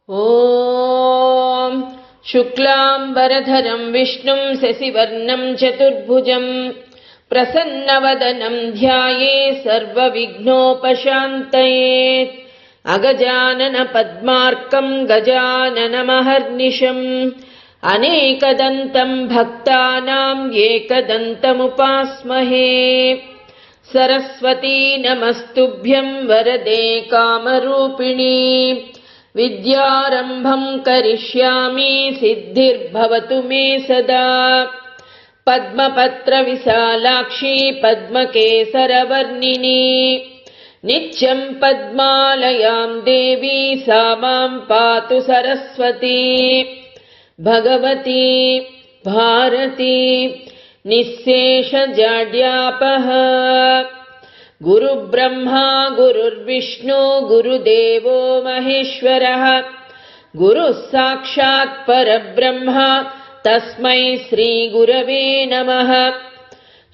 ఓం శుక్లాంబరధరం విష్ణుం శశివర్ణం చతుర్భుజం ప్రసన్నవదనం ధ్యాయేత్ సర్వవిఘ్నోపశాంతయేత్. అగజానన పద్మార్కం గజాననమహర్నిశం అనేకదంతం భక్తానాం ఏకదంతముపాస్మహే. సరస్వతీ నమస్తుభ్యం వరదే కామరూపిణీ. విద్యారంభం కరిష్యామి సిద్ధిర్భవతు మే సదా. పద్మపత్ర విశాలాక్షి పద్మకేసరవర్ణిని నిత్యం పద్మాలయాం దేవి సా మాం పాతు సరస్వతి. భగవతి భారతి నిశ్శేషజాడ్యాపః. గురుబ్రహ్మా గురుర్విష్ణు గురుదేవో మహేశ్వరః. గురుః సాక్షాత్ పరబ్రహ్మ తస్మై శ్రీ గురవే నమః.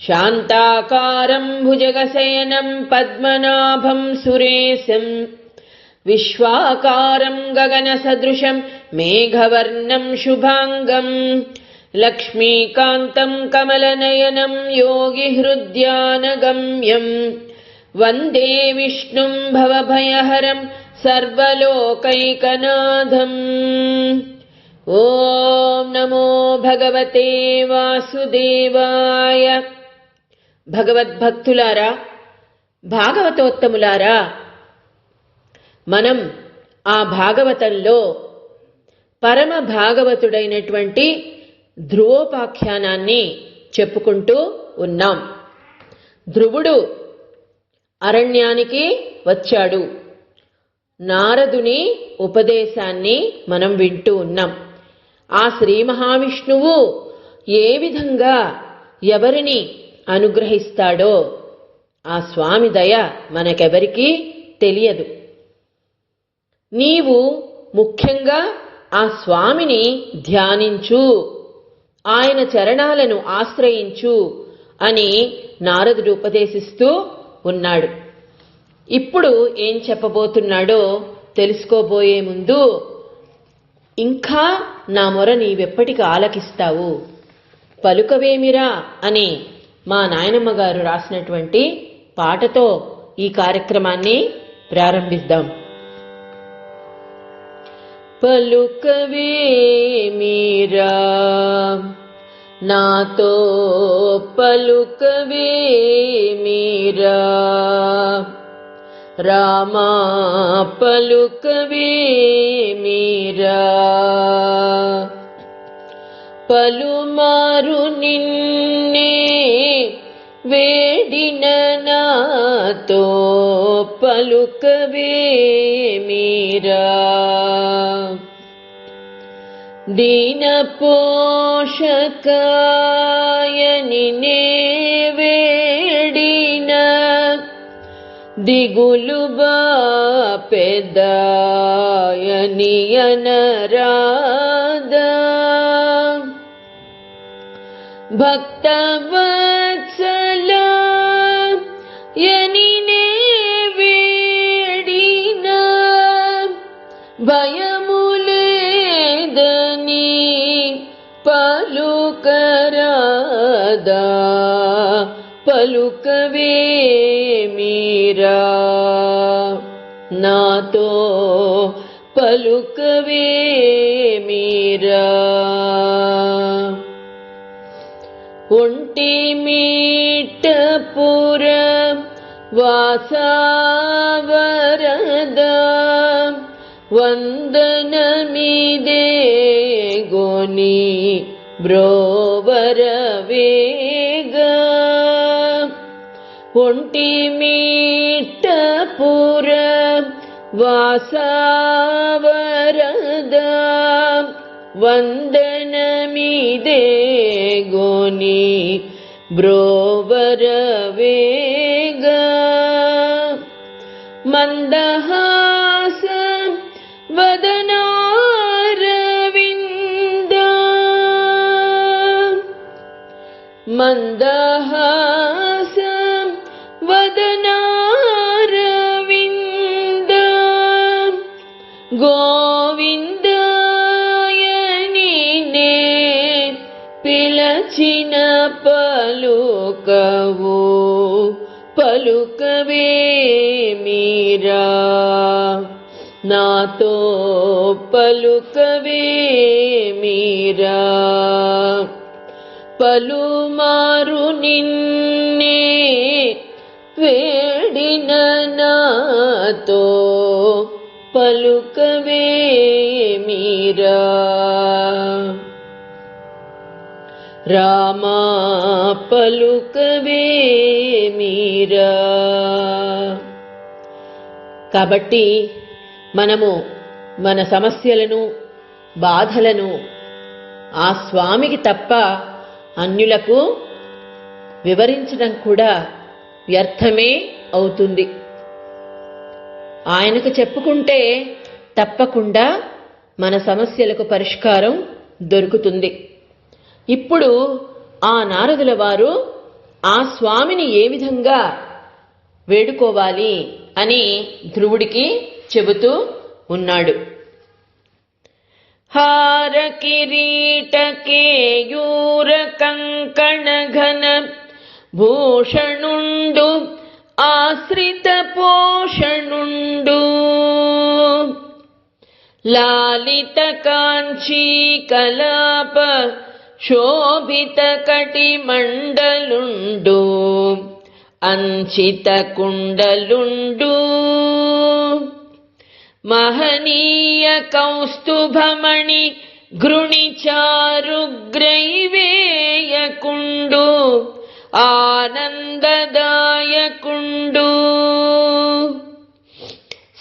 శాంతాకారం భుజగశయనం పద్మనాభం సురేశం విశ్వాకారం గగనసదృశం మేఘవర్ణం శుభాంగం లక్ష్మీకాంతం కమలనయనం యోగిహృద్యానగమ్యం వందే విష్ణుం భవభయహరం సర్వలోకైకనాథం. ఓం నమో భగవతే వాసుదేవాయ. భగవద్భక్తులారా, భాగవతోత్తములారా, మనం ఆ భాగవతంలో పరమ భాగవతుడైనటువంటి ధ్రువోపాఖ్యానాన్ని చెప్పుకుంటూ ఉన్నాం. ధ్రువుడు అరణ్యానికి వచ్చాడు. నారదుని ఉపదేశాన్ని మనం వింటూ ఉన్నాం. ఆ శ్రీ మహావిష్ణువు ఏ విధంగా ఎవరిని అనుగ్రహిస్తాడో ఆ స్వామి దయ మనకెవరికీ తెలియదు. నీవు ముఖ్యంగా ఆ స్వామిని ధ్యానించు, ఆయన చరణాలను ఆశ్రయించు అని నారదుడు ఉపదేశిస్తూ ఉన్నాడు. ఇప్పుడు ఏం చెప్పబోతున్నాడో తెలుసుకోబోయే ముందు, ఇంకా నా మొర నీవెప్పటికి ఆలకిస్తావు, పలుకవేమిరా అని మా నాయనమ్మ గారు రాసినటువంటి పాటతో ఈ కార్యక్రమాన్ని ప్రారంభిద్దాం. పలుకవేమిరా నాతో పలుకవేమిరా రామా పలుకవేమిరా. పలుమారు నిన్నే వేడిన నాతో పలుకవేమిరా. దీన పోషకాయని నే వేడిన దిగులు బాపెదాయని అనరాదా. భక్తవత్సల యని నే వేడిన భయములేదని పలుకరాదా. పలుకవేమిరా నాతో పలుకవేమిరా. ఒంటి మీటపుర వాసావరద వందనమిదే గోని బ్రోవరవేగ. ఒంటి మీటపుర వాసావరద వందనమిదే గోని బ్రోవరవేగ. మందహాస వదనారవింద మందహాస వదనారవింద గో గోవిందాయని నే పిలచిన పలుకవు పలుకవే మీరా నాతో పలుకవే మీరా పలుమారు నిన్నే వేడిన నాతో పలుకవే మీరా రామా పలుకవే మీరా. కాబట్టి మనము మన సమస్యలను బాధలను ఆ స్వామికి తప్ప అన్యులకు వివరించడం కూడా వ్యర్థమే అవుతుంది. ఆయనకు చెప్పుకుంటే తప్పకుండా మన సమస్యలకు పరిష్కారం దొరుకుతుంది. ఇప్పుడు ఆ నారదుల వారు ఆ స్వామిని ఏ విధంగా వేడుకోవాలి అని ధ్రువుడికి చెబుతూ ఉన్నాడు. హార కిరీట కేయూర కంకణ ఘన భూషణుండు ఆశ్రిత పోషణుండు లాలిత కాంచీ కలాప శోభిత కటి మండలుండు అంచిత కుండలుండు మహనీయ కౌస్తుభమణి గృణిచారుగ్రైవేయకుండు ఆనందదాయకుండు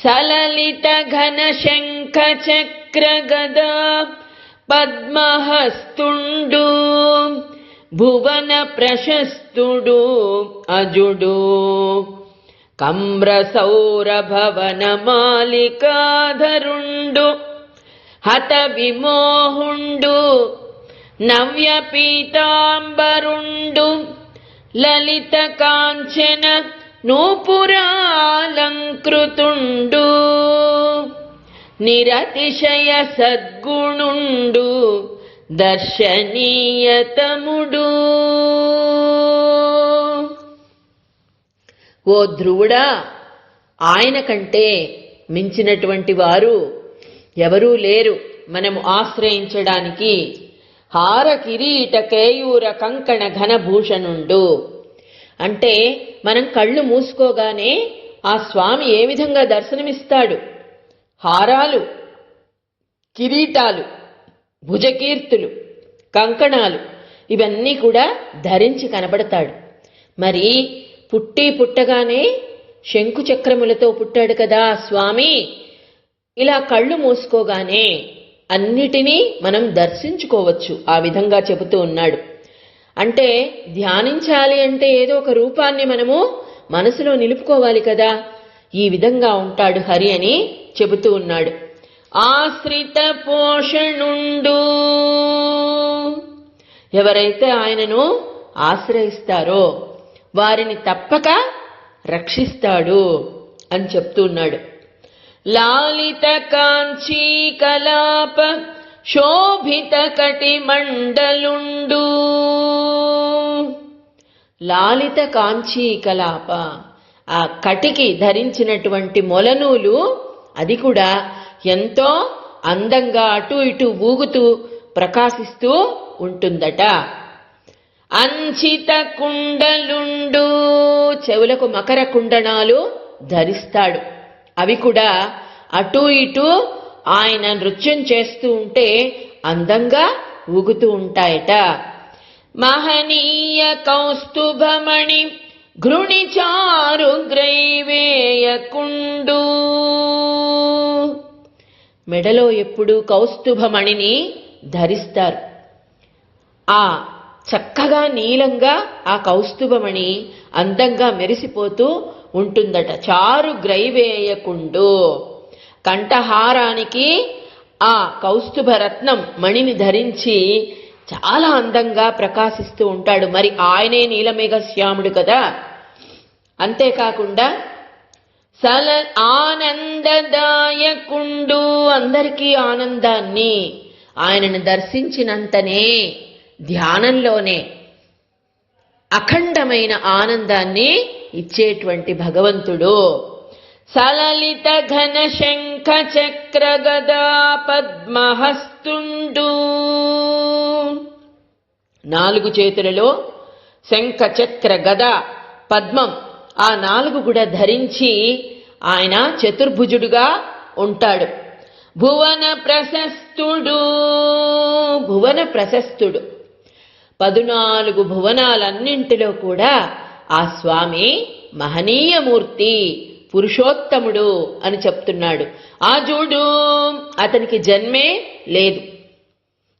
సలలిత ఘన శంఖ చక్ర గదా పద్మహస్తుండు భువన ప్రశస్తుడు అజుడు కమ్ర సౌరభవన మాలికాధరుండు హత విమోహుండు నవ్య పీతాంబరుండు లలిత కాంచన నూపురాలంకృతుండు నిరతిశయ సద్గుణుండు దర్శనీయతముడు. ఓ ధ్రువుడా, ఆయన కంటే మించినటువంటి వారు ఎవరూ లేరు మనము ఆశ్రయించడానికి. హార కిరీట కేయూర కంకణ ఘనభూషణుండు అంటే మనం కళ్ళు మూసుకోగానే ఆ స్వామి ఏ విధంగా దర్శనమిస్తాడు. హారాలు, కిరీటాలు, భుజకీర్తులు, కంకణాలు ఇవన్నీ కూడా ధరించి కనబడతాడు. మరి పుట్టగానే శంకు చక్రములతో పుట్టాడు కదా స్వామి. ఇలా కళ్ళు మూసుకోగానే అన్నిటినీ మనం దర్శించుకోవచ్చు. ఆ విధంగా చెబుతూ ఉన్నాడు. అంటే ధ్యానించాలి అంటే ఏదో ఒక రూపాన్ని మనము మనసులో నిలుపుకోవాలి కదా. ఈ విధంగా ఉంటాడు హరి అని చెబుతూ ఉన్నాడు. ఆశ్రిత పోషణుండు ఎవరైతే ఆయనను ఆశ్రయిస్తారో వారిని తప్పక రక్షిస్తాడు అని చెప్తున్నాడు. లాలిత కాంచీ కలాప శోభిత కటి మండలుండు లాలిత కాంచీ కలాప ఆ కటికి ధరించినటువంటి మొలనూలు అది కూడా ఎంతో అందంగా అటు ఇటు ఊగుతూ ప్రకాశిస్తూ ఉంటుందట. అంచిత కుండలుండు చెవులకు మకర కుండనాలు ధరిస్తాడు. అవి కూడా అటు ఇటు ఆయన నృత్యం చేస్తూ ఉంటే అందంగా ఊగుతూ ఉంటాయట. మహనీయ కౌస్తుభమణి ఘృణిచారు గ్రైవేయకుండు మెడలో ఎప్పుడూ కౌస్తుభమణిని ధరిస్తారు. ఆ చక్కగా నీలంగా ఆ కౌస్తుభమణి అందంగా మెరిసిపోతూ ఉంటుందట. చారు గ్రైవేయకుండు కంఠహారానికి ఆ కౌస్తుభ రత్నం మణిని ధరించి చాలా అందంగా ప్రకాశిస్తూ ఉంటాడు. మరి ఆయనే నీలమేఘ శ్యాముడు కదా. అంతేకాకుండా సల ఆనందదాయకుండు, అందరికీ ఆనందాన్ని ఆయనను దర్శించినంతనే ధ్యానంలోనే అఖండమైన ఆనందాన్ని ఇచ్చేటువంటి భగవంతుడు. సలలిత ఘన శంఖ చక్ర గదా పద్మహస్తుండు, 4 చేతులలో శంఖ చక్ర గద పద్మం, ఆ 4 కూడా ధరించి ఆయన చతుర్భుజుడుగా ఉంటాడు. భువన ప్రశస్తుడు, భువన ప్రశస్తుడు, 14 భువనాలన్నింటిలో కూడా ఆ స్వామి మహనీయమూర్తి, పురుషోత్తముడు అని చెప్తున్నాడు. ఆజుడు, అతనికి జన్మే లేదు.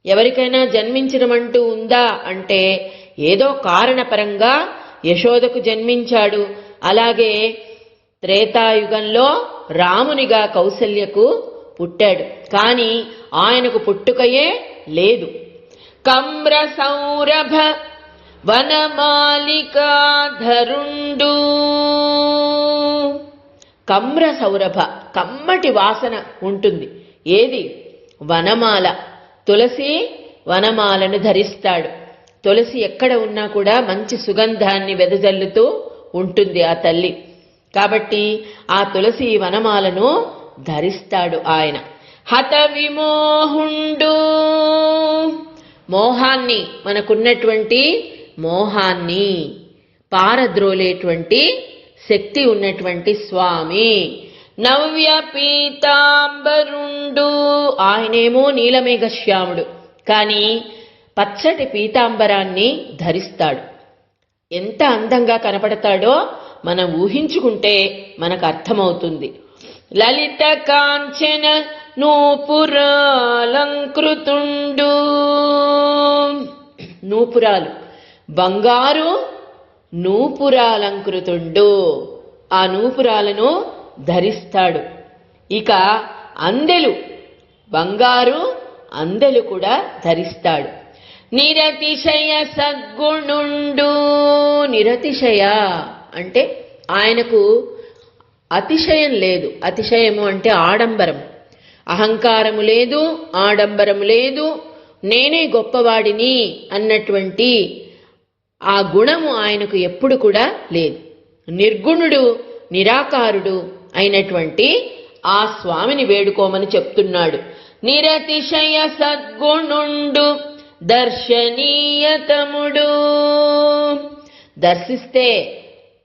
ఎవరికైనా జన్మించడం అంటూ ఉందా అంటే ఏదో కారణపరంగా యశోదకు జన్మించాడు. అలాగే త్రేతాయుగంలో రామునిగా కౌసల్యకు పుట్టాడు. కానీ ఆయనకు పుట్టుకయే లేదు. కమ్ర సౌరభ వనమాలికాధరుండు, కమ్ర సౌరభ, కమ్మటి వాసన ఉంటుంది. ఏది? వనమాల, తులసి వనమాలను ధరిస్తాడు. తులసి ఎక్కడ ఉన్నా కూడా మంచి సుగంధాన్ని వెదజల్లుతూ ఉంటుంది ఆ తల్లి. కాబట్టి ఆ తులసి వనమాలను ధరిస్తాడు ఆయన. హత విమోహుండు, మోహాన్ని, మనకున్నటువంటి మోహాన్ని పారద్రోలేటువంటి శక్తి ఉన్నటువంటి స్వామి. నవ్య పీతాంబరుండు, ఆయనేమో నీలమేఘశ్యాముడు, కానీ పచ్చటి పీతాంబరాన్ని ధరిస్తాడు. ఎంత అందంగా కనపడతాడో మనం ఊహించుకుంటే మనకు అర్థమవుతుంది. లలిత కాంచన నూపురాలంకృతుండు, నూపురాలు, బంగారు నూపురాలంకృతుండు, ఆ నూపురాలను ధరిస్తాడు. ఇక అందెలు, బంగారు అందెలు కూడా ధరిస్తాడు. నిరతిశయ సద్గుణుండు, నిరతిశయ అంటే ఆయనకు అతిశయం లేదు. అతిశయము అంటే ఆడంబరం, అహంకారము లేదు, ఆడంబరము లేదు, నేనే గొప్పవాడిని అన్నటువంటి ఆ గుణము ఆయనకు ఎప్పుడు కూడా లేదు. నిర్గుణుడు, నిరాకారుడు అయినటువంటి ఆ స్వామిని వేడుకోమని చెప్తున్నాడు. నిరతిశయ సద్గుణుండు దర్శనీయతముడు, దర్శిస్తే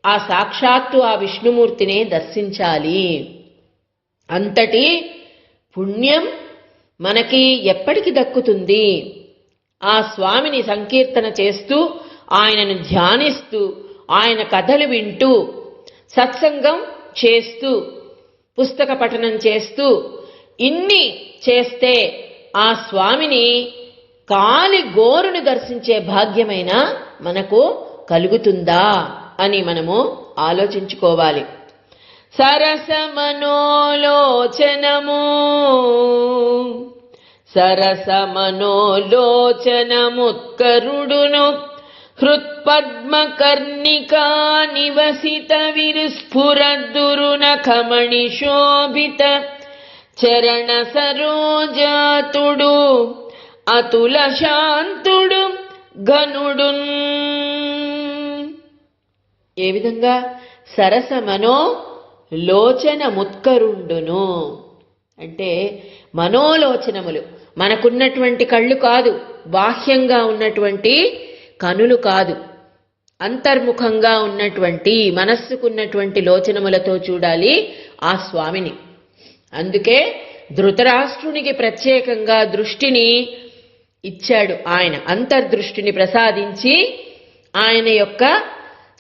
ఆ సాక్షాత్తు ఆ విష్ణుమూర్తినే దర్శించాలి. అంతటి పుణ్యం మనకి ఎప్పటికి దక్కుతుంది? ఆ స్వామిని సంకీర్తన చేస్తూ, ఆయనను ధ్యానిస్తూ, ఆయన కథలు వింటూ, సత్సంగం చేస్తూ, పుస్తక పఠనం చేస్తూ, ఇన్ని చేస్తే ఆ స్వామిని కాలి గోరును దర్శించే భాగ్యమైన మనకు కలుగుతుందా అని మనము ఆలోచించుకోవాలి. సరస మనోలోచనము, సరస మనోలోచనముత్కరుడును హృత్పద్మకర్ణికా నివసిత విరుస్ఫురద్దురున కమణి శోభిత చరణ సరోజాతుడు అతుల శాంతుడు ఘనుడున్. ఏ విధంగా? సరస మనో లోచన ముత్కరుండును అంటే మనోలోచనములు, మనకున్నటువంటి కళ్ళు కాదు, బాహ్యంగా ఉన్నటువంటి కనులు కాదు, అంతర్ముఖంగా ఉన్నటువంటి మనస్సుకున్నటువంటి లోచనములతో చూడాలి ఆ స్వామిని. అందుకే ధృతరాష్ట్రునికి ప్రత్యేకంగా దృష్టిని ఇచ్చాడు ఆయన, అంతర్దృష్టిని ప్రసాదించి ఆయన యొక్క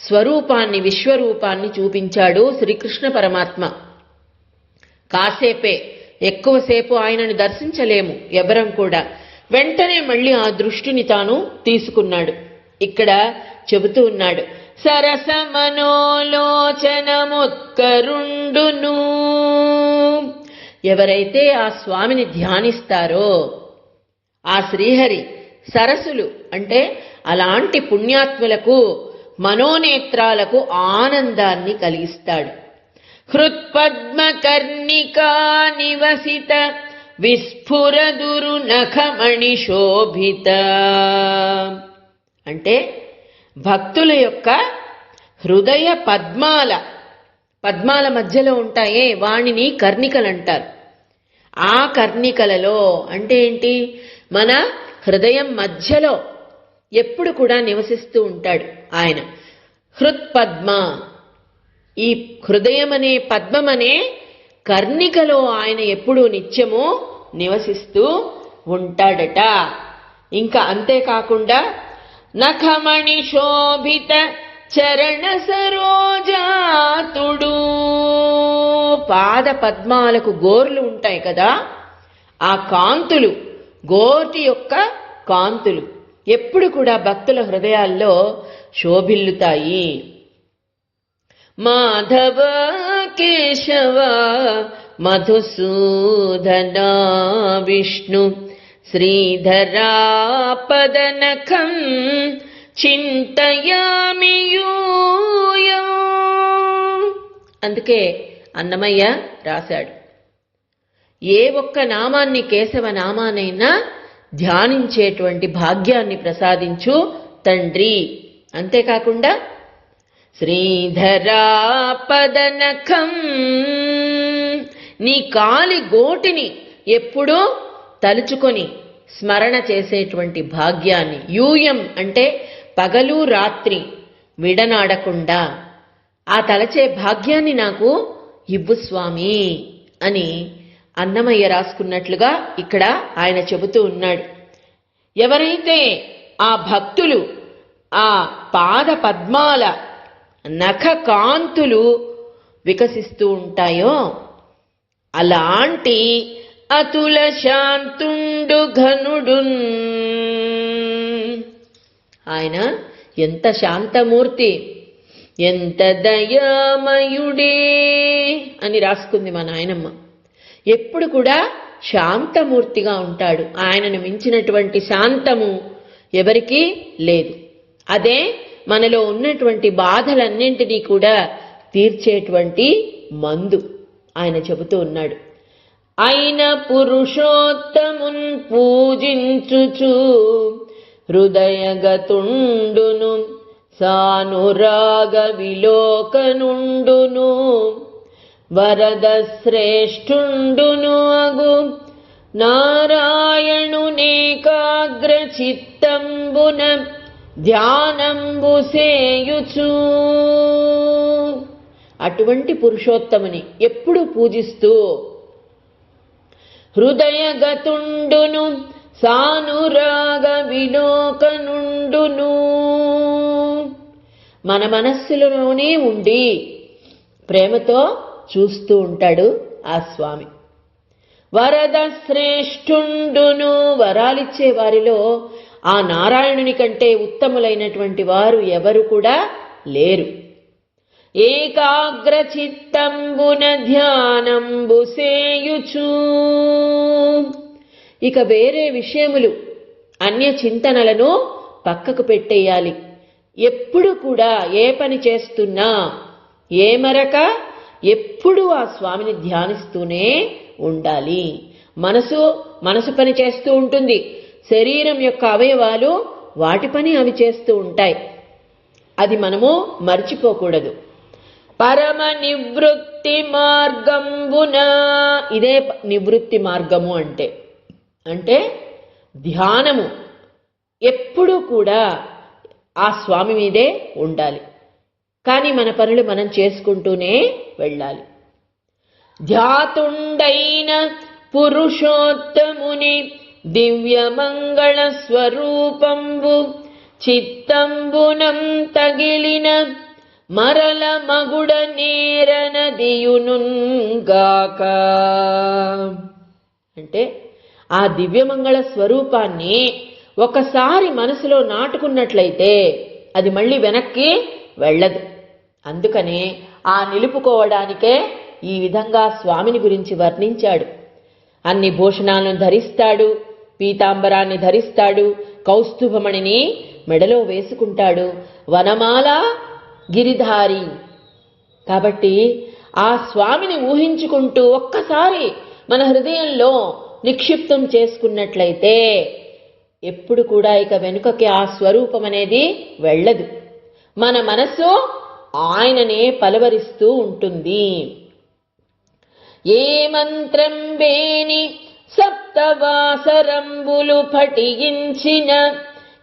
స్వరూపాన్ని, విశ్వరూపాన్ని చూపించాడు శ్రీకృష్ణ పరమాత్మ. కాసేపే, ఎక్కువసేపు ఆయనను దర్శించలేము ఎవరం కూడా. వెంటనే మళ్ళీ ఆ దృష్టిని తాను తీసుకున్నాడు. ఇక్కడ చెబుతూ ఉన్నాడు, సరస మనోలోచనముత్కరుండును. ఎవరైతే ఆ స్వామిని ధ్యానిస్తారో, ఆ శ్రీహరి సరస్సులు అంటే అలాంటి పుణ్యాత్ములకు మనోనేత్రాలకు ఆనందాన్ని కలిగిస్తాడు. హృత్పద్మకర్ణికా నివసిత విస్ఫురదురు నఖమణి శోభిత. అంటే భక్తుల యొక్క హృదయ పద్మాల మధ్యలో ఉంటాయే వాణిని కర్ణికలు అంటారు. ఆ కర్ణికలలో అంటే ఏంటి, మన హృదయం మధ్యలో ఎప్పుడు కూడా నివసిస్తూ ఉంటాడు ఆయన. హృత్పద్మ, ఈ హృదయం అనే పద్మం అనే కర్ణికలో ఆయన ఎప్పుడూ నిత్యము నివసిస్తూ ఉంటాడట. ఇంకా అంతేకాకుండా నఖమణి శోభిత చరణ సరోజాతుడు, పాద పద్మాలకు గోర్లు ఉంటాయి కదా, ఆ కాంతులు, గోటి యొక్క కాంతులు ఎప్పుడు కూడా భక్తుల హృదయాల్లో శోభిల్లుతాయి. మాధవ కేశవ మధుసూదన విష్ణు శ్రీధరా పదనఖం చింతయామి యూయం. అందుకే అన్నమయ్య రాశాడు, ఏ ఒక్క నామాన్ని, కేశవ నామానైనా ధ్యానించేటువంటి భాగ్యాన్ని ప్రసాదించు తండ్రి. అంతేకాకుండా శ్రీధరా పదనఖం, నీ కాలి గోటిని ఎప్పుడూ తలుచుకొని స్మరణ చేసేటువంటి భాగ్యాన్ని, యూయం అంటే పగలు రాత్రి విడనాడకుండా ఆ తలచే భాగ్యాన్ని నాకు ఇవ్వు స్వామి అని అన్నమయ్య రాసుకున్నట్లుగా ఇక్కడ ఆయన చెబుతూ ఉన్నాడు. ఎవరైతే ఆ భక్తులు ఆ పాద పద్మాల నఖ కాంతులు వికసిస్తూ ఉంటాయో అలాంటి అతుల శాంతుండు ఘనుడున్, ఆయన ఎంత శాంతమూర్తి, ఎంత దయామయుడే అని రాసుకుంది మా నాయనమ్మ. ఎప్పుడు కూడా శాంతమూర్తిగా ఉంటాడు. ఆయనను మించినటువంటి శాంతము ఎవరికీ లేదు. అదే మనలో ఉన్నటువంటి బాధలన్నింటినీ కూడా తీర్చేటువంటి మందు ఆయన చెబుతూ ఉన్నాడు. అయిన పురుషోత్తమున్ పూజించుచు హృదయగతుండును సానురాగ విలోకనుండును వరద శ్రేష్ఠుండును అగు నారాయణునేకాగ్ర చిత్తంబున ధ్యానంబు సేయుచు. అటువంటి పురుషోత్తముని ఎప్పుడు పూజిస్తూ హృదయగతుండును సానురాగ విలోకనుండును, మన మనస్సులోనే ఉండి ప్రేమతో చూస్తూ ఉంటాడు ఆ స్వామి. వరద శ్రేష్ఠుండును, వరాలిచ్చే వారిలో ఆ నారాయణుని కంటే ఉత్తములైనటువంటి వారు ఎవరు కూడా లేరు. ఏకాగ్ర చిత్తంబున ధ్యానంబు సేయుచు, ఇక వేరే విషయములు అన్య చింతనలను పక్కకు పెట్టేయాలి. ఎప్పుడు కూడా ఏ పని చేస్తున్నా ఏమరక ఎప్పుడు ఆ స్వామిని ధ్యానిస్తూనే ఉండాలి. మనసు పని చేస్తూ ఉంటుంది, శరీరం యొక్క అవయవాలు వాటి పని అవి చేస్తూ ఉంటాయి. అది మనము మర్చిపోకూడదు. పరమ నివృత్తి మార్గంబున, ఇదే నివృత్తి మార్గము అంటే ధ్యానము ఎప్పుడూ కూడా ఆ స్వామి మీదే ఉండాలి. కానీ మన పనులు మనం చేసుకుంటూనే వెళ్ళాలి. ధ్యాతుండైన పురుషోత్తముని దివ్యమంగళ స్వరూపంబు చిత్తంబునం తగిలిన మరల మగుడ నేరనదియునుగాక. అంటే ఆ దివ్యమంగళ స్వరూపాన్ని ఒకసారి మనసులో నాటుకున్నట్లయితే అది మళ్ళీ వెనక్కి వెళ్ళదు. అందుకనే ఆ నిలుపుకోవడానికే ఈ విధంగా స్వామిని గురించి వర్ణించాడు. అన్ని భూషణాలను ధరిస్తాడు, పీతాంబరాన్ని ధరిస్తాడు, కౌస్తుభమణిని మెడలో వేసుకుంటాడు, వనమాల గిరిధారి. కాబట్టి ఆ స్వామిని ఊహించుకుంటూ ఒక్కసారి మన హృదయంలో నిక్షిప్తం చేసుకున్నట్లయితే ఎప్పుడు కూడా ఇక వెనుకకి ఆ స్వరూపం అనేది వెళ్ళదు. మన మనస్సు ఆయననే పలవరిస్తూ ఉంటుంది. ఏ మంత్రం వేని సప్తవాసరంబులు పఠించిన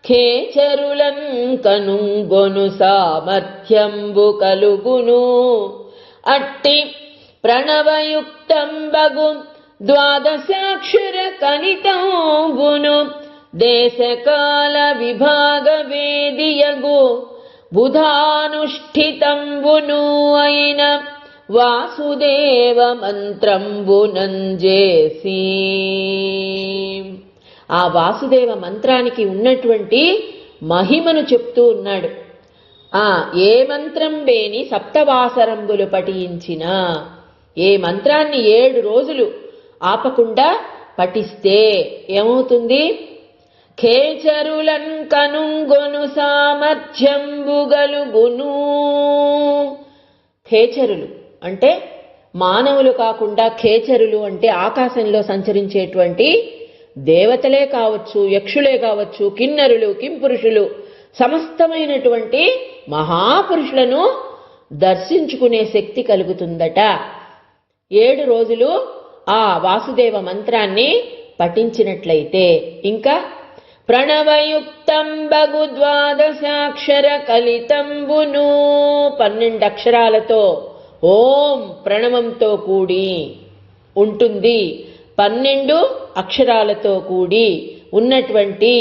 ఖేచరులన్ కనుగొను సామర్థ్యంబు కలుగును. అట్టి ప్రణవయుక్తంబగు ద్వాదశాక్షర కలితంబును దేశకాల విభాగ వేదియగు బుధానుష్ఠితంబును అయిన వాసుదేవ మంత్రంబునంజేసి. ఆ వాసుదేవ మంత్రానికి ఉన్నటువంటి మహిమను చెప్తూ ఉన్నాడు. ఏ మంత్రం వేని సప్తవాసరంబులు పఠించిన, ఏ మంత్రాన్ని 7 రోజులు ఆపకుండా పఠిస్తే ఏమవుతుంది? ఖేచరులన్ కనుగొను సామర్థ్యంబుగలుగును. ఖేచరులు అంటే మానవులు కాకుండా ఖేచరులు అంటే ఆకాశంలో సంచరించేటువంటి దేవతలే కావచ్చు, యక్షులే కావచ్చు, కిన్నరులు, కింపురుషులు, సమస్తమైనటువంటి మహాపురుషులను దర్శించుకునే శక్తి కలుగుతుందట 7 రోజులు ఆ వాసుదేవ మంత్రాన్ని పఠించినట్లయితే. ఇంకా ప్రణవయుక్తంబగు ద్వాదశాక్షర కలితంబును, 12 అక్షరాలతో ఓం ప్రణవంతో కూడి ఉంటుంది. 12 అక్షరాలతో కూడి ఉన్నటువంటి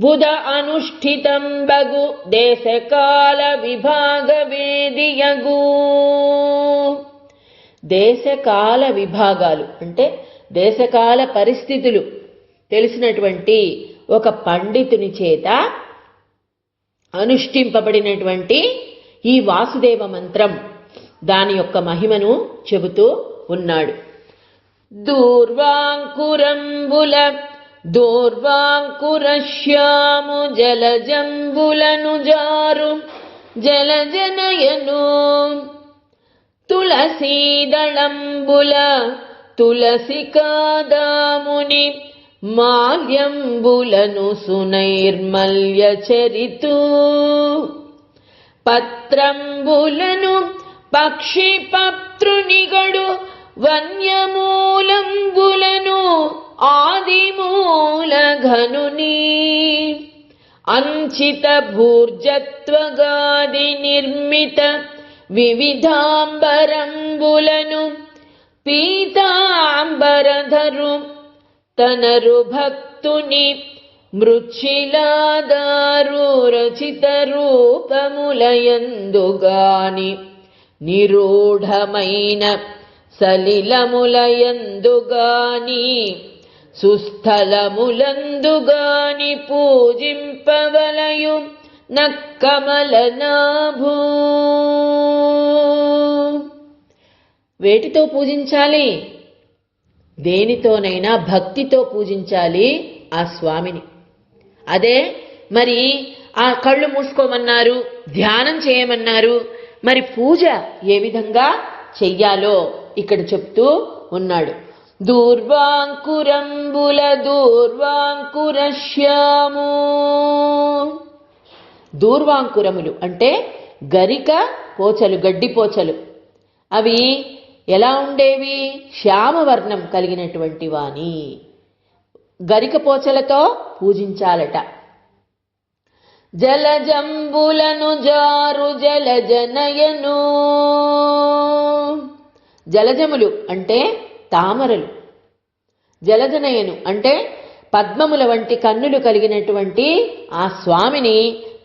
బుధ అనుష్ఠితంబగు దేశకాల విభాగ వేదియగు. దేశకాల విభాగాలు అంటే దేశకాల పరిస్థితులు తెలిసినటువంటి ఒక పండితుని చేత అనుష్ఠింపబడినటువంటి ఈ వాసుదేవ మంత్రం, దాని యొక్క మహిమను చెబుతూ ఉన్నాడు. దూర్వాంకురంబుల దూర్వాంకురశ్యాము జలజంబులను జారు జలజనయను తులసీదళంబుల తులసికాదాముని మాల్యంబులను సునైర్మల్య చరితూ పత్రంబులను పక్షిపత్రునిగడు వన్యమూలంబులను ఆదిమూల ఘనుని అంచిత భూర్జత్వగాది నిర్మిత వివిధాంబరంబులను పీతాంబరధరు తనరు భక్తుని మృచ్ఛిలాదారు రచిత రూపములయందుగాని నిరూఢమైన సలిలములయందుగాని సుస్థలములందుగాని పూజింపవలయు నక్కమలనాభూ. వేటితో పూజించాలి? దేనితోనైనా భక్తితో పూజించాలి ఆ స్వామిని. అదే మరి ఆ కళ్ళు మూసుకోమన్నారు, ధ్యానం చేయమన్నారు. మరి పూజ ఏ విధంగా చెయ్యాలో ఇక్కడ చెప్తూ ఉన్నాడు. దూర్వాంకురంబుల దూర్వాంకురశ్యాము. దూర్వాంకురములు అంటే గరిక పోచలు, గడ్డి పోచలు. అవి ఎలా ఉండేవి? శ్యామవర్ణం కలిగినటువంటి వాని గరిక పోచలతో పూజించాలట. జలజంబులను జారు జలజనయను. జలజములు అంటే తామరలు, జలజనయను అంటే పద్మముల వంటి కన్నులు కలిగినటువంటి ఆ స్వామిని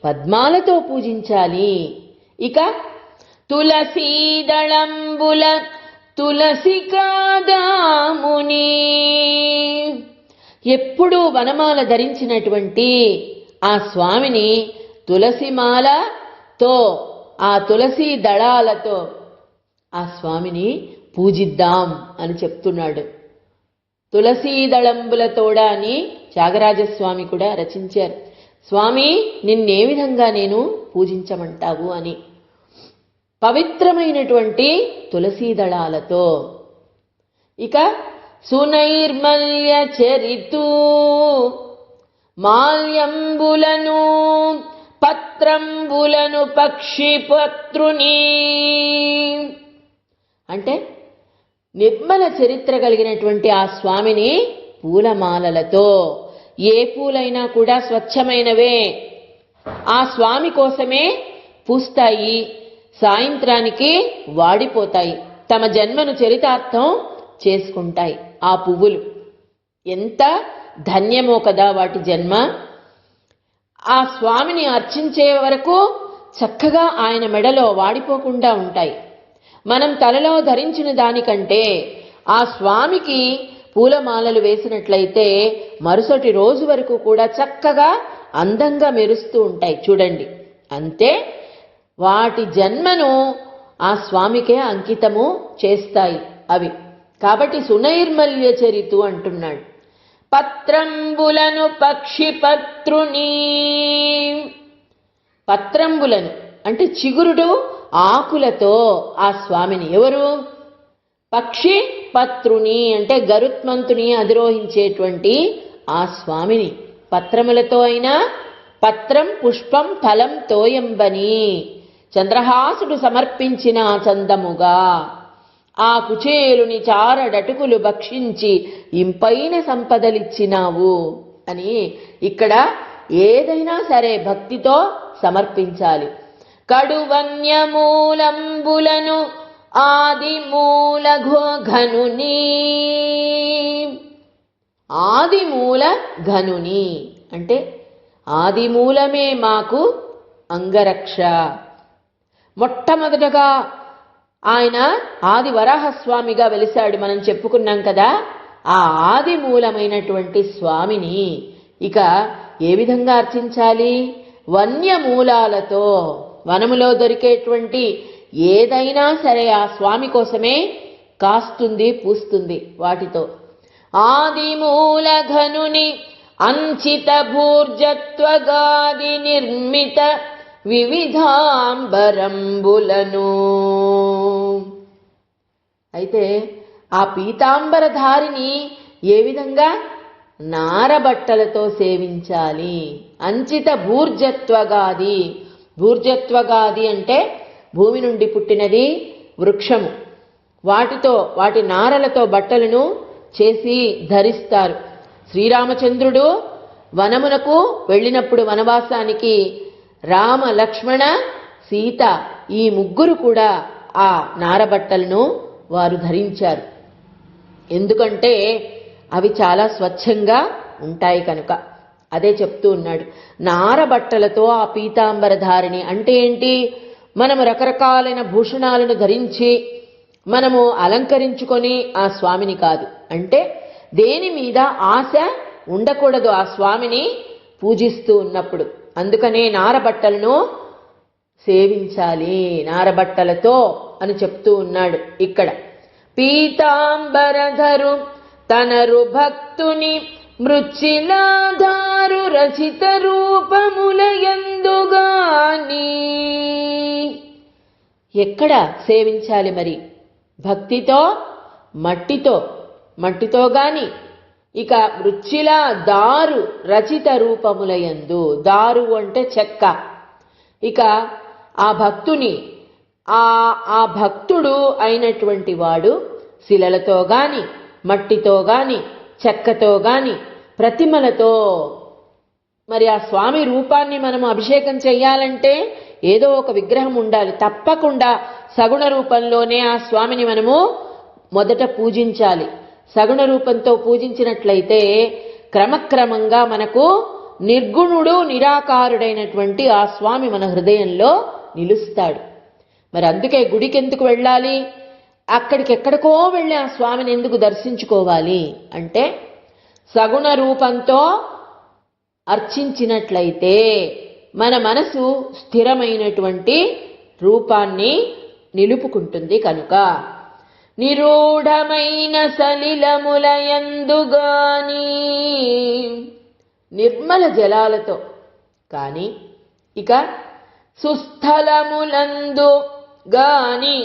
పద్మాలతో పూజించాలి. ఇక తులసీదళంబుల తులసికాదాముని, ఎప్పుడూ వనమాల ధరించినటువంటి ఆ స్వామిని తులసిమాలతో, ఆ తులసి దళాలతో ఆ స్వామిని పూజిద్దాం అని చెప్తున్నాడు. తులసీదళంబులతోడ అని త్యాగరాజస్వామి కూడా రచించారు. స్వామి, నిన్నే విధంగా నేను పూజించమంటావు అని. పవిత్రమైనటువంటి తులసీ దళాలతో. ఇక సునైర్మల్య చరితూ మాల్యంబులను పత్రంబులను పక్షిపత్రుని, అంటే నిర్మల చరిత్ర కలిగినటువంటి ఆ స్వామిని పూలమాలలతో, ఏ పూలైనా కూడా స్వచ్ఛమైనవే, ఆ స్వామి కోసమే పూస్తాయి, సాయంత్రానికి వాడిపోతాయి, తమ జన్మను చరితార్థం చేసుకుంటాయి ఆ పువ్వులు. ఎంత ధన్యమో కదా వాటి జన్మ. ఆ స్వామిని అర్చించే వరకు చక్కగా ఆయన మెడలో వాడిపోకుండా ఉంటాయి. మనం తలలో ధరించిన దానికంటే ఆ స్వామికి పూలమాలలు వేసినట్లయితే మరుసటి రోజు వరకు కూడా చక్కగా అందంగా మెరుస్తూ ఉంటాయి చూడండి. అంతే, వాటి జన్మను ఆ స్వామికే అంకితము చేస్తాయి అవి. కాబట్టి సునైర్మల్య చరితు అంటున్నాడు. పత్రంబులను పక్షిపత్రుని, పత్రంబులను అంటే చిగురుడు ఆకులతో ఆ స్వామిని, ఎవరు? పక్షి పత్రుని అంటే గరుత్మంతుని అధిరోహించేటువంటి ఆ స్వామిని పత్రములతో అయినా, పత్రం పుష్పం ఫలం తోయంబని, చంద్రహాసుడు సమర్పించిన చందముగా ఆ కుచేలుని చారడటుకులు భక్షించి ఇంపైన సంపదలిచ్చినావు అని ఇక్కడ ఏదైనా సరే భక్తితో సమర్పించాలి. కడువన్యమూలంబులను ఆది మూల ఘనుని, ఆది మూల ఘనుని అంటే ఆది మూలమే మాకు అంగరక్ష. మొట్టమొదటగా ఆయన ఆది వరాహస్వామిగా వెలిశాడు, మనం చెప్పుకున్నాం కదా. ఆ ఆది మూలమైనటువంటి స్వామిని ఇక ఏ విధంగా అర్చించాలి? వన్యమూలాలతో, వనములో దొరికేటువంటి ఏదైనా సరే ఆ స్వామి కోసమే కాస్తుంది, పూస్తుంది వాటితో. ఆదిమూల ఘనుని అంచిత భూర్జత్వగాది నిర్మిత వివిధాంబరంబులను. అయితే ఆ పీతాంబరధారిని ఏ విధంగా? నారబట్టలతో సేవించాలి. అంచిత భూర్జత్వగాది, భూర్జత్వగాది అంటే భూమి నుండి పుట్టినది వృక్షము, వాటితో వాటి నారలతో బట్టలను చేసి ధరిస్తారు. శ్రీరామచంద్రుడు వనమునకు వెళ్ళినప్పుడు వనవాసానికి రామ లక్ష్మణ సీత ఈ ముగ్గురు కూడా ఆ నారబట్టలను వారు ధరించారు. ఎందుకంటే అవి చాలా స్వచ్ఛంగా ఉంటాయి కనుక. అదే చెప్తూ ఉన్నాడు, నారబట్టలతో ఆ పీతాంబరధారిణి అంటే ఏంటి? మనము రకరకాలైన భూషణాలను ధరించి మనము అలంకరించుకొని ఆ స్వామిని కాదు, అంటే దేని మీద ఆశ ఉండకూడదు ఆ స్వామిని పూజిస్తూ ఉన్నప్పుడు. అందుకనే నారబట్టలను సేవించాలి, నారబట్టలతో అని చెప్తూ ఉన్నాడు ఇక్కడ. పీతాంబరధరు తనరు భక్తుని మృచ్చిలాధారు రచిత రూపములయందుగాని. ఎక్కడ సేవించాలి మరి? భక్తితో, మట్టితో గాని, ఇక మృచ్చిలా దారు రచిత రూపములయందు, దారు అంటే చెక్క. ఇక ఆ భక్తుని ఆ భక్తుడు అయినటువంటి వాడు శిలలతో గాని, మట్టితో గాని, చెక్కతో గాని, ప్రతిమలతో, మరి ఆ స్వామి రూపాన్ని మనం అభిషేకం చెయ్యాలంటే ఏదో ఒక విగ్రహం ఉండాలి. తప్పకుండా సగుణ రూపంలోనే ఆ స్వామిని మనము మొదట పూజించాలి. సగుణ రూపంతో పూజించినట్లయితే క్రమక్రమంగా మనకు నిర్గుణుడు నిరాకారుడైనటువంటి ఆ స్వామి మన హృదయంలో నిలుస్తాడు. మరి అందుకే గుడికి ఎందుకు వెళ్ళాలి? ఎక్కడికో వెళ్ళి ఆ స్వామిని ఎందుకు దర్శించుకోవాలి అంటే, సగుణ రూపంతో అర్చించినట్లయితే మన మనసు స్థిరమైనటువంటి రూపాన్ని నిలుపుకుంటుంది కనుక. నిరూఢమైన సలిలములయందుగాని, నిర్మల జలాలతో కానీ, ఇక సుస్థలములందు గాని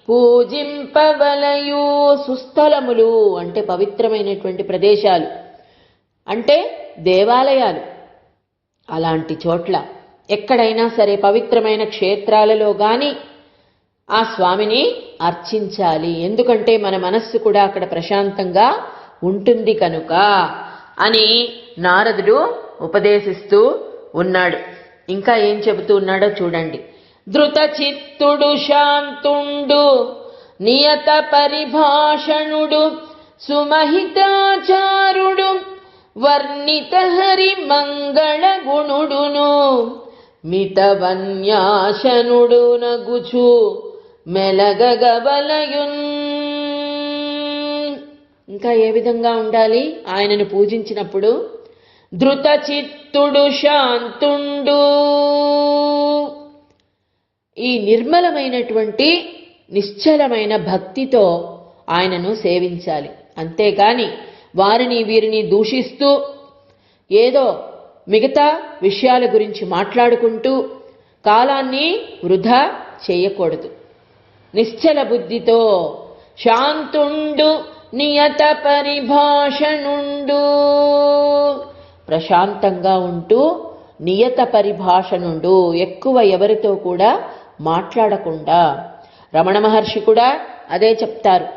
పూజింపవలయు. సుస్థలములు అంటే పవిత్రమైనటువంటి ప్రదేశాలు, అంటే దేవాలయాలు. అలాంటి చోట్ల ఎక్కడైనా సరే పవిత్రమైన క్షేత్రాలలో గాని ఆ స్వామిని అర్చించాలి. ఎందుకంటే మన మనస్సు కూడా అక్కడ ప్రశాంతంగా ఉంటుంది కనుక అని నారదుడు ఉపదేశిస్తూ ఉన్నాడు. ఇంకా ఏం చెబుతూ ఉన్నాడో చూడండి. ధృత చిత్తుడు శాంతుండు నియత పరిభాషణుడు సుమహితాచారుడు వర్ణిత హరి మంగళ గుణుడును మితవన్యాశనుడు నగుచు మెలగగవలయున్. ఇంకా ఏ విధంగా ఉండాలి ఆయనను పూజించినప్పుడు? ధృత చిత్తుడు శాంతుండు, ఈ నిర్మలమైనటువంటి నిశ్చలమైన భక్తితో ఆయనను సేవించాలి. అంతేగాని వారిని వీరిని దూషిస్తూ ఏదో మిగతా విషయాల గురించి మాట్లాడుకుంటూ కాలాన్ని వృధా చేయకూడదు. నిశ్చల బుద్ధితో శాంతుండు నియత పరిభాషణుండు, ప్రశాంతంగా ఉంటూ నియత పరిభాషణుండు, ఎక్కువ ఎవరితో కూడా మాట్లాడకుండా. రమణ మహర్షి కూడా అదే చెప్తారు,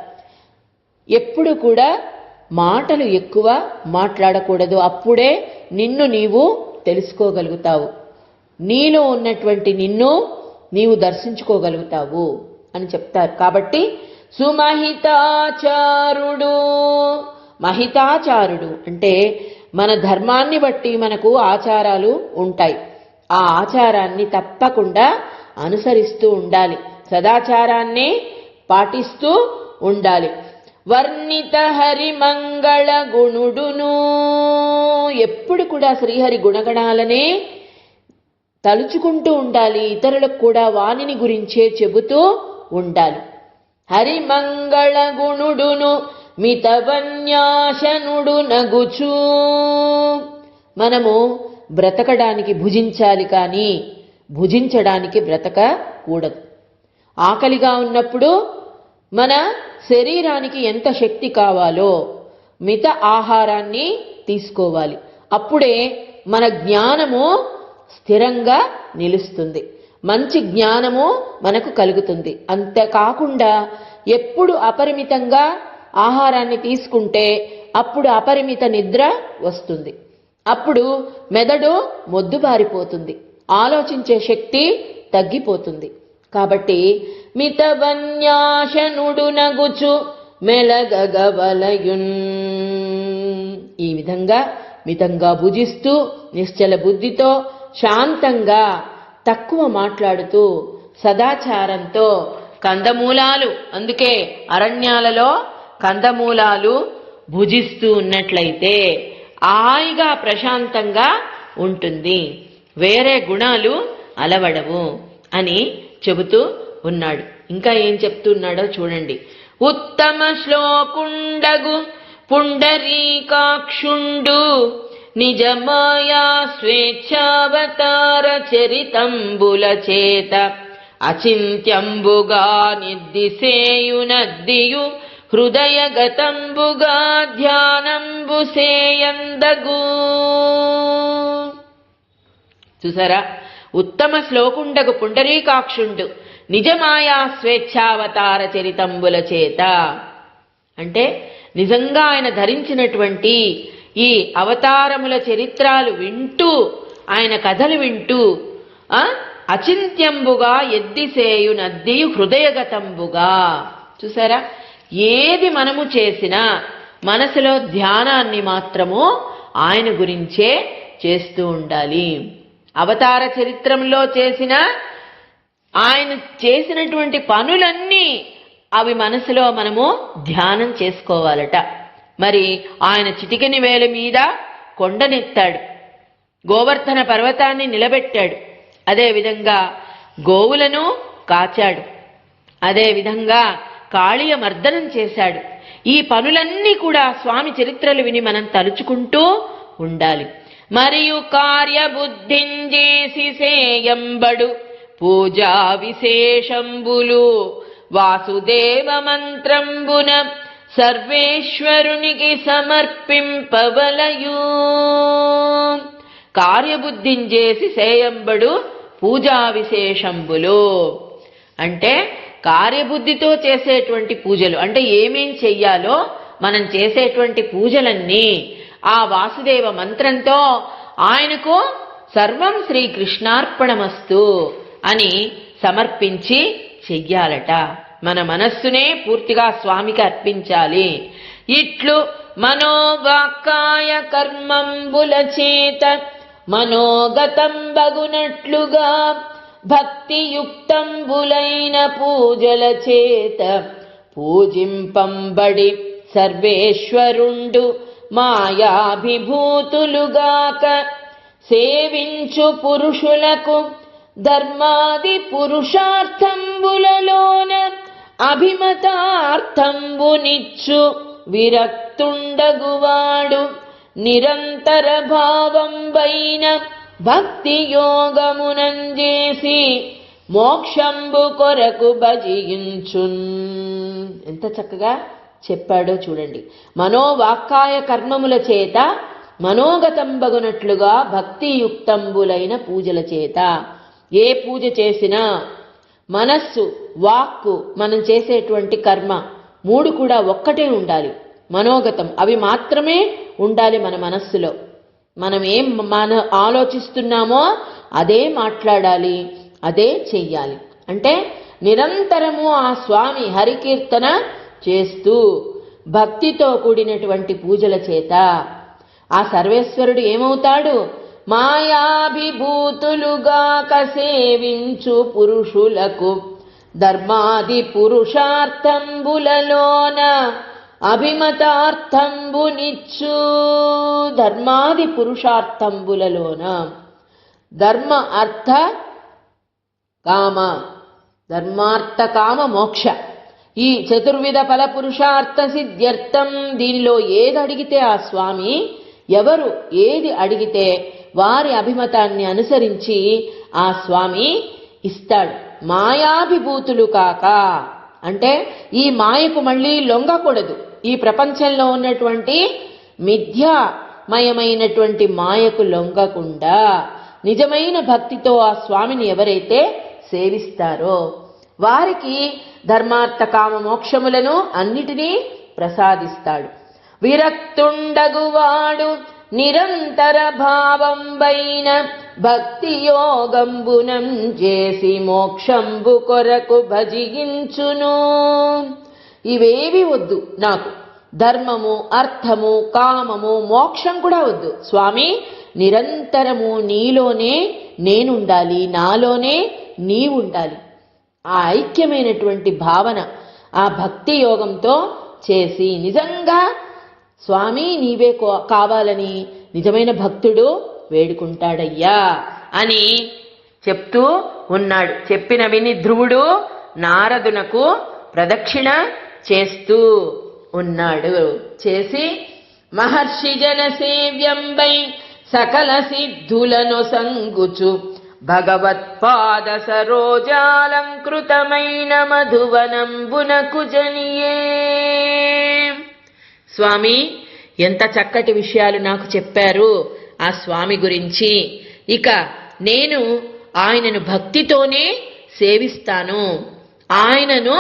ఎప్పుడు కూడా మాటలు ఎక్కువ మాట్లాడకూడదు. అప్పుడే నిన్ను నీవు తెలుసుకోగలుగుతావు, నీలో ఉన్నటువంటి నిన్ను నీవు దర్శించుకోగలుగుతావు అని చెప్తారు. కాబట్టి సుమహితాచారుడు, మహితాచారుడు అంటే మన ధర్మాన్ని బట్టి మనకు ఆచారాలు ఉంటాయి. ఆ ఆచారాన్ని తప్పకుండా అనుసరిస్తూ ఉండాలి, సదాచారాన్ని పాటిస్తూ ఉండాలి. వర్ణిత హరి మంగళ గుణుడును, ఎప్పుడు కూడా శ్రీహరి గుణగణాలనే తలుచుకుంటూ ఉండాలి, ఇతరులకు కూడా వానిని గురించే చెబుతూ ఉండాలి. హరి మంగళ గుణుడును మితవన్యాశనుడు నగుచు. మనము బ్రతకడానికి భుజించాలి కానీ భుజించడానికి బ్రతకకూడదు. ఆకలిగా ఉన్నప్పుడు మన శరీరానికి ఎంత శక్తి కావాలో మిత ఆహారాన్ని తీసుకోవాలి. అప్పుడే మన జ్ఞానము స్థిరంగా నిలుస్తుంది, మంచి జ్ఞానము మనకు కలుగుతుంది. అంతేకాకుండా ఎప్పుడు అపరిమితంగా ఆహారాన్ని తీసుకుంటే అప్పుడు అపరిమిత నిద్ర వస్తుంది, అప్పుడు మెదడు మొద్దుబారిపోతుంది, ఆలోచించే శక్తి తగ్గిపోతుంది. కాబట్టి మితవన్యాశనుడు నగుచు మెలగగవలయున్, ఈ విధంగా మితంగా భుజిస్తూ నిశ్చల బుద్ధితో శాంతంగా తక్కువ మాట్లాడుతూ సదాచారంతో కందమూలాలు, అందుకే అరణ్యాలలో కందమూలాలు భుజిస్తూ ఉన్నట్లయితే హాయిగా ప్రశాంతంగా ఉంటుంది, వేరే గుణాలు అలవడవు అని చెబుతూ ఉన్నాడు. ఇంకా ఏం చెప్తున్నాడో చూడండి. ఉత్తమ శ్లోకుండగు పుండరీకాక్షుండు నిజమాయా స్వేచ్ఛావతార చరితంబుల చేత అచింత్యంబుగా నిర్దిశేయునద్దియు హృదయగతంబుగా ధ్యానంబు సేయందగు. చూసారా, ఉత్తమ శ్లోకుండగు పుండరీకాక్షుండు నిజమాయా స్వేచ్ఛావతార చరితంబుల చేత అంటే నిజంగా ఆయన ధరించినటువంటి ఈ అవతారముల చరిత్రాలు వింటూ, ఆయన కథలు వింటూ అచింత్యంబుగా ఎద్దిసేయు నద్దియు హృదయగతంబుగా. చూసారా, ఏది మనము చేసినా మనసులో ధ్యానాన్ని మాత్రము ఆయన గురించే చేస్తూ ఉండాలి. అవతార చరిత్రంలో చేసిన ఆయన చేసినటువంటి పనులన్నీ అవి మనసులో మనము ధ్యానం చేసుకోవాలట. మరి ఆయన చిటికెని వేల మీద కొండనెత్తాడు, గోవర్ధన పర్వతాన్ని నిలబెట్టాడు, అదేవిధంగా గోవులను కాచాడు, అదేవిధంగా కాళీయ మర్దనం చేశాడు. ఈ పనులన్నీ కూడా స్వామి చరిత్రలు విని మనం తలుచుకుంటూ ఉండాలి. మరియు కార్యబుద్ధింజేసి సేయంబడు పూజా విశేషంబులు వాసుదేవ మంత్రంబున సర్వేశ్వరునికి సమర్పింపవలయు. కార్యబుద్ధించేసి సేయంబడు పూజా విశేషంబులు అంటే కార్యబుద్ధితో చేసేటువంటి పూజలు, అంటే ఏమేం చెయ్యాలో మనం చేసేటువంటి పూజలన్నీ ఆ వాసుదేవ మంత్రంతో ఆయనకు సర్వం శ్రీకృష్ణార్పణమస్తు అని సమర్పించి చెయ్యాలట. మన మనస్సునే పూర్తిగా స్వామికి అర్పించాలి. ఇట్లు మనోవాక్కాయ కర్మంబుల చేత మనోగతం బగునట్లుగా భక్తియుక్తంబులైన పూజల చేత పూజింపంబడి సర్వేశ్వరుండు మాయాభిభూతులుగాక సేవించు పురుషులకు ధర్మాది పురుషార్థంబులలోన అభిమతార్థంబునిచ్చు విరక్తుండగువాడు నిరంతర భావంబైన భక్తి యోగమునంజేసి మోక్షంబు కొరకు భజించున్. ఎంత చక్కగా చెప్పాడో చూడండి. మనోవాక్కాయ కర్మముల చేత మనోగతంబగునట్లుగా భక్తియుక్తంబులైన పూజల చేత. ఏ పూజ చేసినా మనస్సు, వాక్కు, మనం చేసేటువంటి కర్మ మూడు కూడా ఒక్కటే ఉండాలి. మనోగతం అవి మాత్రమే ఉండాలి మన మనస్సులో. మనం ఏం ఆలోచిస్తున్నామో అదే మాట్లాడాలి, అదే చెయ్యాలి. అంటే నిరంతరము ఆ స్వామి హరికీర్తన చేస్తూ భక్తితో కూడినటువంటి పూజల చేత ఆ సర్వేశ్వరుడు ఏమవుతాడు? మాయాభిభూతులుగాక సేవించు పురుషులకు ధర్మాది పురుషార్థంబులలోన అభిమతార్థంబునిచ్చు. ధర్మాది పురుషార్థంబులలోన ధర్మ అర్థ కామ, ధర్మార్థ కామ మోక్ష, ఈ చతుర్విధ ఫల పురుషార్థ సిద్ధ్యర్థం. దీనిలో ఏది అడిగితే ఆ స్వామి, ఎవరు ఏది అడిగితే వారి అభిమతాన్ని అనుసరించి ఆ స్వామి ఇస్తాడు. మాయాభిభూతులు కాక అంటే ఈ మాయకు మళ్ళీ లొంగకూడదు. ఈ ప్రపంచంలో ఉన్నటువంటి మిథ్యామయమైనటువంటి మాయకు లొంగకుండా నిజమైన భక్తితో ఆ స్వామిని ఎవరైతే సేవిస్తారో వారికి ధర్మార్థ కామ మోక్షములను అన్నిటినీ ప్రసాదిస్తాడు. విరక్తుండగువాడు నిరంతర భావంబైన భక్తి యోగంబునం చేసి మోక్షంబు కొరకు భజించును. ఇవేవి వద్దు నాకు, ధర్మము, అర్థము, కామము, మోక్షం కూడా వద్దు స్వామి. నిరంతరము నీలోనే నేనుండాలి, నాలోనే నీవుండాలి. ఆ ఐక్యమైనటువంటి భావన ఆ భక్తి యోగంతో చేసి నిజంగా స్వామి నీవే కావాలని నిజమైన భక్తుడు వేడుకుంటాడయ్యా అని చెప్తూ ఉన్నాడు. చెప్పిన విని ధ్రువుడు నారదునకు ప్రదక్షిణ చేస్తూ ఉన్నాడు. చేసి మహర్షి జన సేవ్యంబై సకల సిద్ధులను సంగుచు భగవత్పాద సరోజాలంకృతమైన మధువనంబునకు జనియే. స్వామి ఎంత చక్కటి విషయాలు నాకు చెప్పారు ఆ స్వామి గురించి. ఇక నేను ఆయనను భక్తితోనే సేవిస్తాను, ఆయనను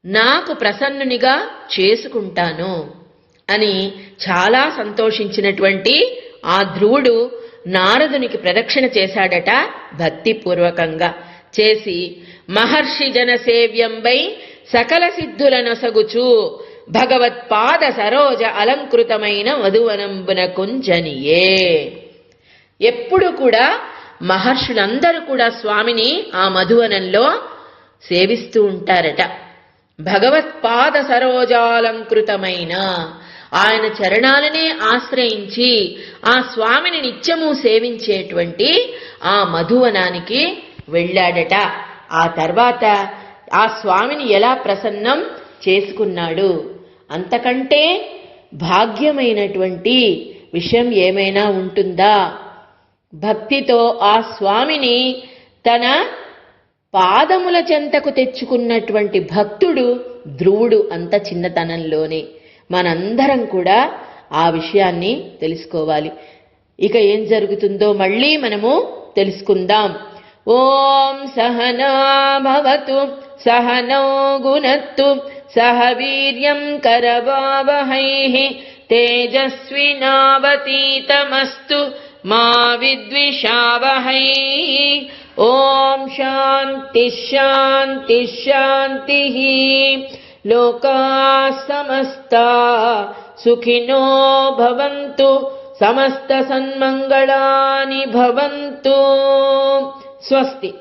నాకు ప్రసన్నునిగా చేసుకుంటాను అని చాలా సంతోషించినటువంటి ఆ ధ్రువుడు నారదునికి ప్రదక్షిణ చేశాడట భక్తిపూర్వకంగా. చేసి మహర్షి జన సేవ్యంబై సకల సిద్ధులనొసగుచు భగవత్పాద సరోజ అలంకృతమైన మధువనంబునకుంజనియే. ఎప్పుడు కూడా మహర్షులందరూ కూడా స్వామిని ఆ మధువనంలో సేవిస్తూ ఉంటారట. భగవత్పాద సరోజాలంకృతమైన ఆయన చరణాలనే ఆశ్రయించి ఆ స్వామిని నిత్యము సేవించేటువంటి ఆ మధువనానికి వెళ్ళాడట. ఆ తర్వాత ఆ స్వామిని ఎలా ప్రసన్నం చేసుకున్నాడు, అంతకంటే భాగ్యమైనటువంటి విషయం ఏమైనా ఉంటుందా? భక్తితో ఆ స్వామిని తన పాదముల చెంతకు తెచ్చుకున్నటువంటి భక్తుడు ధ్రువుడు అంత చిన్నతనంలోనే. మనందరం కూడా ఆ విషయాన్ని తెలుసుకోవాలి. ఇక ఏం జరుగుతుందో మళ్ళీ మనము తెలుసుకుందాం. ఓం సహనా భవతు సహనౌ గుణత్తు సహ వీర్యం కరవావహైః తేజస్వినావతీతమస్తు మా విద్విషావహై. ఓం శాంతి శాంతి శాంతి. లోకాః సమస్తాః సుఖినో భవంతు, సమస్త సన్మంగళాని భవంతు. స్వస్తి.